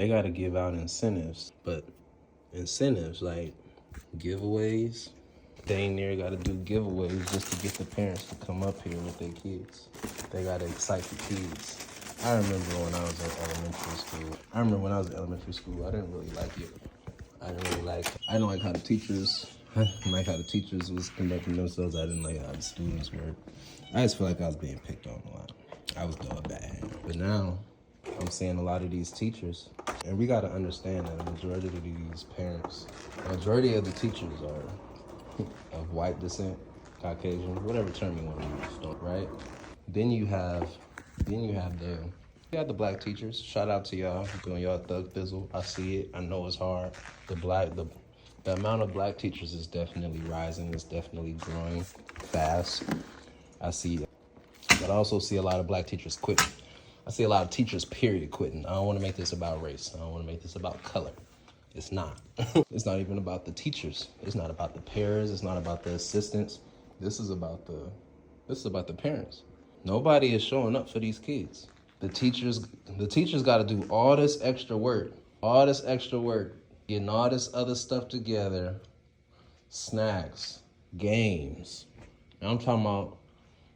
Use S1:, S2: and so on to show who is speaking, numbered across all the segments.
S1: they got to give out incentives, but incentives like giveaways. They ain't near got to do giveaways just to get the parents to come up here with their kids. They got to excite the kids. I remember when I was in elementary school. I didn't really like it. I didn't like how the teachers, was conducting themselves. I didn't like how the students were. I just feel like I was being picked on a lot. I was doing bad. But now, I'm seeing a lot of these teachers, and we got to understand that the majority of these parents, the majority of the teachers are of white descent, Caucasian, whatever term you want to use, right? Then you have the black teachers. Shout out to y'all doing y'all thug thizzle. I see it. I know it's hard. The amount of black teachers is definitely rising. It's definitely growing fast. I see it. But I also see a lot of black teachers quitting. I see a lot of teachers, period, quitting. I don't want to make this about race. I don't want to make this about color. It's not. It's not even about the teachers. It's not about the pairs. It's not about the assistants. This is about the parents. Nobody is showing up for these kids. The teachers got to do all this extra work, getting all this other stuff together, snacks, games. And I'm talking about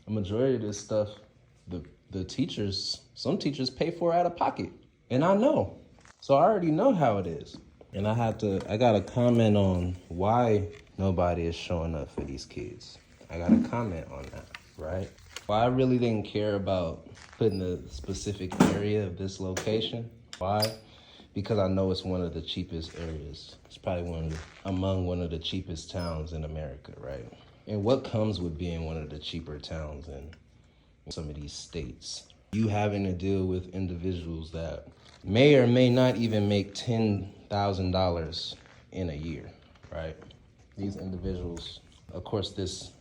S1: a majority of this stuff, the teachers, some teachers pay for out of pocket. And I know. So I already know how it is. And I got to comment on why nobody is showing up for these kids. I got to comment on that, right? Well, I really didn't care about putting the specific area of this location. Why? Because I know it's one of the cheapest areas. It's probably among one of the cheapest towns in America, right? And what comes with being one of the cheaper towns in some of these states? You having to deal with individuals that may or may not even make $10,000 in a year, right? These individuals, of course, this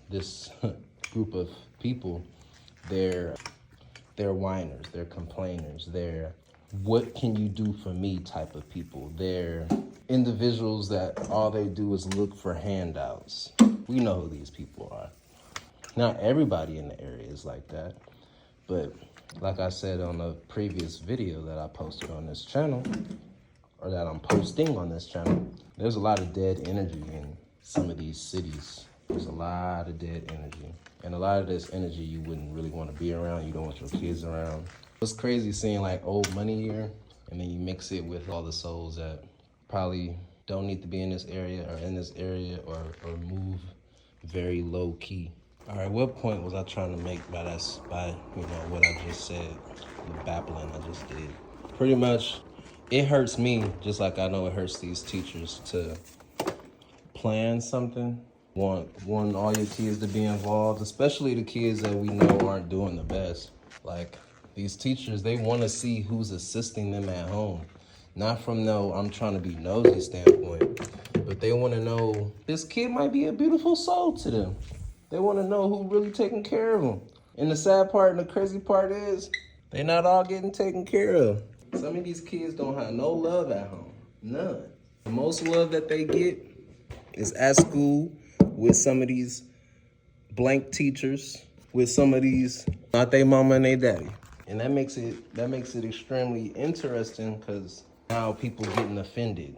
S1: group of people, they're whiners, they're complainers, they're what can you do for me type of people. They're individuals that all they do is look for handouts. We know who these people are. Not everybody in the area is like that, but like I said on a previous video that I posted on this channel, or that I'm posting on this channel, there's a lot of dead energy in some of these cities. There's a lot of dead energy. And a lot of this energy you wouldn't really want to be around. You don't want your kids around. It's crazy seeing like old money here, and then you mix it with all the souls that probably don't need to be in this area or move very low key. All right, what point was I trying to make by what I just said, the babbling I just did? Pretty much, it hurts me just like I know it hurts these teachers to plan something. Want all your kids to be involved, especially the kids that we know aren't doing the best. Like these teachers, they want to see who's assisting them at home. Not from no, I'm trying to be nosy standpoint, but they want to know this kid might be a beautiful soul to them. They want to know who really taking care of them. And the sad part and the crazy part is they're not all getting taken care of. Some of these kids don't have no love at home, none. The most love that they get is at school, with some of these blank teachers, with some of these not they mama and they daddy. And that makes it extremely interesting because now people getting offended.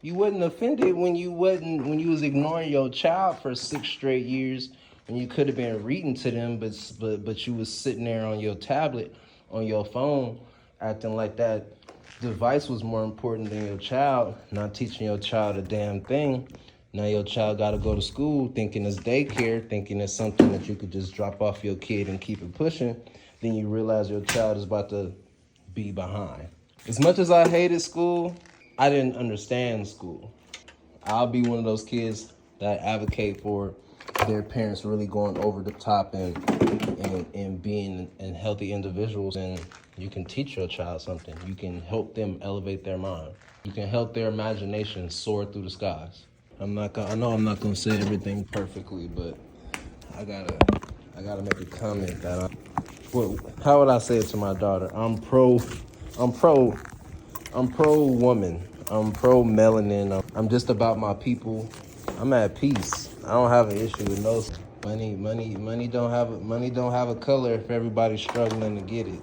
S1: You wasn't offended when you was ignoring your child for 6 straight years when you could have been reading to them, but you was sitting there on your tablet, on your phone, acting like that device was more important than your child, not teaching your child a damn thing. Now your child got to go to school thinking it's daycare, thinking it's something that you could just drop off your kid and keep it pushing. Then you realize your child is about to be behind. As much as I hated school, I didn't understand school. I'll be one of those kids that advocate for their parents really going over the top and being healthy individuals. And you can teach your child something. You can help them elevate their mind. You can help their imagination soar through the skies. I know I'm not gonna say everything perfectly, but I gotta make a comment that how would I say it to my daughter? I'm pro woman. I'm pro melanin. I'm just about my people. I'm at peace. I don't have an issue with no money. Don't have a color if everybody's struggling to get it.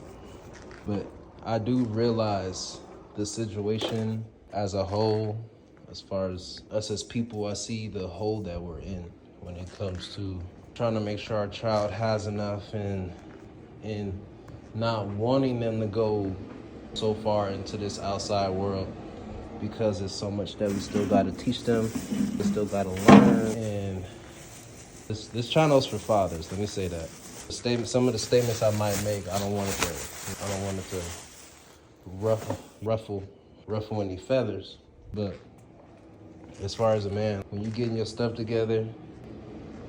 S1: But I do realize the situation as a whole. As far as us as people, I see the hole that we're in when it comes to trying to make sure our child has enough and not wanting them to go so far into this outside world, because there's so much that we still got to teach them, we still got to learn. And this channel's for fathers. Let me say that. Some of the statements I might make, I don't want it to ruffle any feathers. But as far as a man, when you getting your stuff together,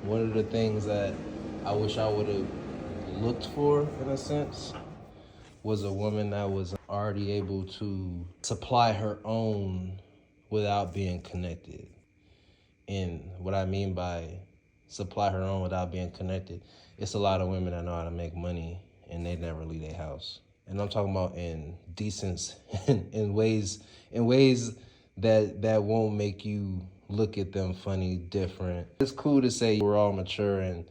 S1: one of the things that I wish I would have looked for, in a sense, was a woman that was already able to supply her own without being connected. And what I mean by supply her own without being connected, it's a lot of women that know how to make money and they never leave their house. And I'm talking about in decent, in ways that won't make you look at them funny, different. It's cool to say we're all mature and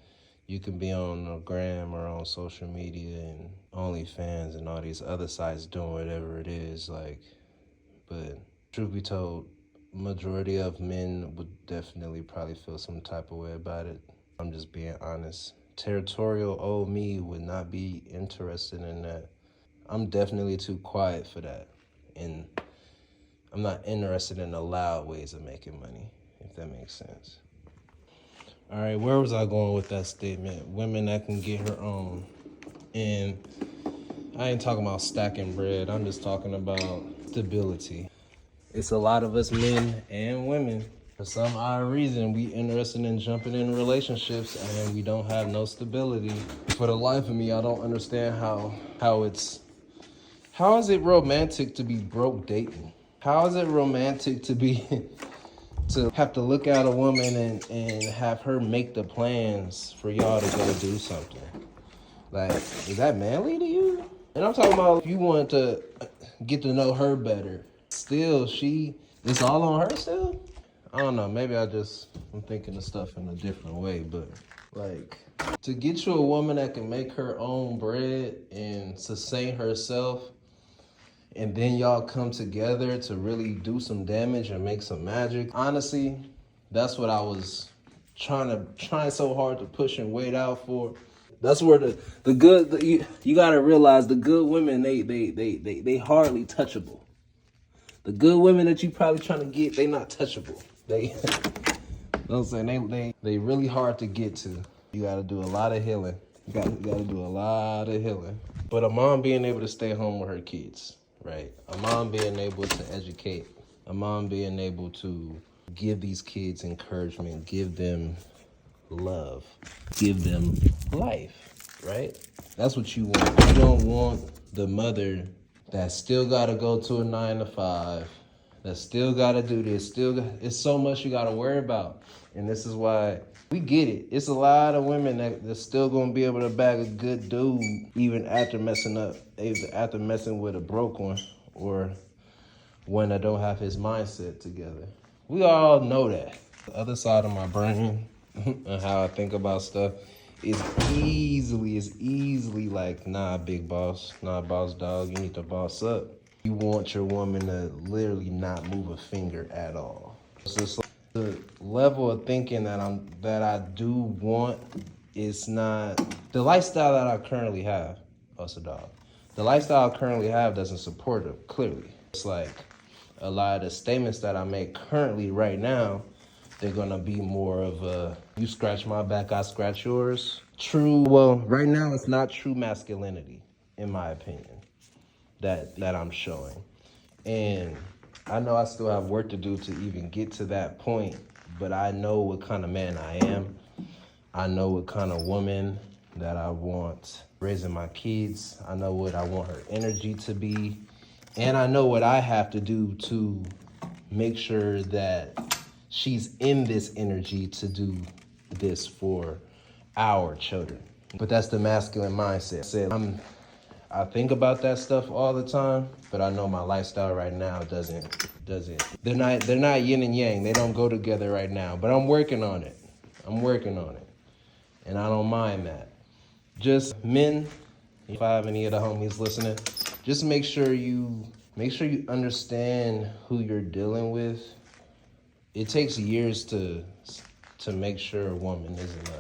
S1: you can be on the gram or on social media and OnlyFans and all these other sites doing whatever it is, like, but truth be told, majority of men would definitely probably feel some type of way about it. I'm just being honest. Territorial old me would not be interested in that. I'm definitely too quiet for that. And I'm not interested in the loud ways of making money, if that makes sense. All right, where was I going with that statement? Women that can get her own. And I ain't talking about stacking bread. I'm just talking about stability. It's a lot of us men and women, for some odd reason, we interested in jumping in relationships and we don't have no stability. For the life of me, I don't understand how is it romantic to be broke dating? How is it romantic to have to look at a woman and have her make the plans for y'all to go do something? Like, is that manly to you? And I'm talking about if you want to get to know her better. Still, it's all on her still? I don't know, maybe I'm thinking of stuff in a different way, but like, to get you a woman that can make her own bread and sustain herself, and then y'all come together to really do some damage and make some magic. Honestly, that's what I was trying so hard to push and wait out for. That's where you gotta realize the good women, they hardly touchable. The good women that you probably trying to get, they not touchable. They, you know what I'm saying? They really hard to get to. You gotta do a lot of healing. You gotta do a lot of healing. But a mom being able to stay home with her kids, right? A mom being able to educate. A mom being able to give these kids encouragement, give them love, give them life, right? That's what you want. You don't want the mother that still gotta go to a 9 to 5, that still gotta do this, it's so much you gotta worry about. And this is why we get it. It's a lot of women that's still gonna be able to bag a good dude even after messing with a broke one or one that don't have his mindset together. We all know that. The other side of my brain and how I think about stuff is easily like, nah, big boss, nah, boss dog, you need to boss up. You want your woman to literally not move a finger at all. So it's like the level of thinking that I do want is not the lifestyle that I currently have. Oh, it's a dog. The lifestyle I currently have doesn't support it, clearly. It's like a lot of the statements that I make currently right now, they're gonna be more of a, you scratch my back, I scratch yours. Well, right now it's not true masculinity, in my opinion, that I'm showing. And I know I still have work to do to even get to that point, but I know what kind of man I am. I know what kind of woman that I want raising my kids. I know what I want her energy to be. And I know what I have to do to make sure that she's in this energy to do this for our children. But that's the masculine mindset. I think about that stuff all the time, but I know my lifestyle right now doesn't. They're not yin and yang. They don't go together right now, but I'm working on it. And I don't mind that. Just men, if I have any of the homies listening, just make sure you Make sure you understand who you're dealing with. It takes years to make sure a woman isn't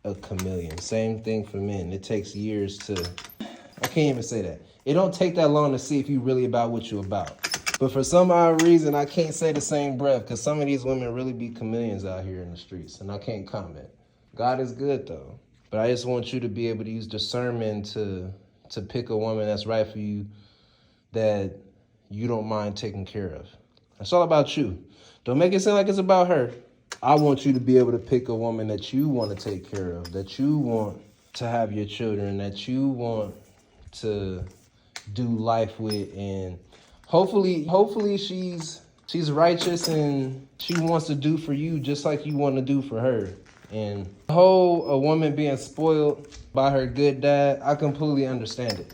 S1: a chameleon. Same thing for men. It takes years to, I can't even say that. It don't take that long to see if you really about what you about. But for some odd reason, I can't say the same breath because some of these women really be chameleons out here in the streets, and I can't comment. God is good though. But I just want you to be able to use discernment to pick a woman that's right for you, that you don't mind taking care of. It's all about you. Don't make it seem like it's about her. I want you to be able to pick a woman that you want to take care of, that you want to have your children, that you want to do life with, and hopefully she's righteous and she wants to do for you just like you want to do for her. And the whole a woman being spoiled by her good dad, I completely understand it.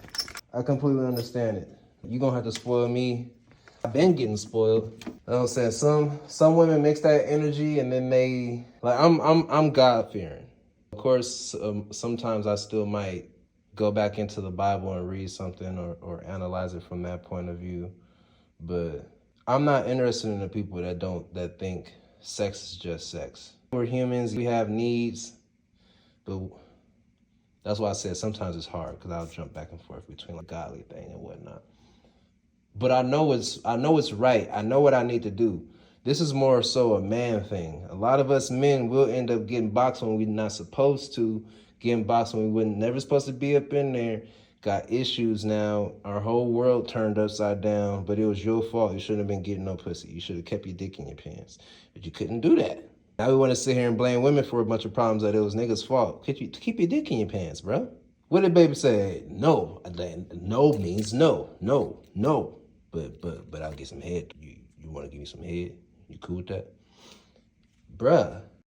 S1: I completely understand it. You're gonna have to spoil me. I've been getting spoiled. You know what I'm saying? Some women mix that energy and then they like I'm God fearing. Of course, sometimes I still might go back into the Bible and read something or analyze it from that point of view. But I'm not interested in the people that think sex is just sex. We're humans, we have needs, but that's why I said sometimes it's hard because I'll jump back and forth between a godly thing and whatnot. But I know it's right. I know what I need to do. This is more so a man thing. A lot of us men will end up getting boxed when we're not supposed to, getting boxed when we never supposed to be up in there. Got issues now. Our whole world turned upside down, but it was your fault. You shouldn't have been getting no pussy. You should have kept your dick in your pants. But you couldn't do that. Now we want to sit here and blame women for a bunch of problems that it was niggas' fault. Keep your dick in your pants, bro. What did baby say? No. No means no. No. But I'll get some head. You want to give me some head? You cool with that? Bruh,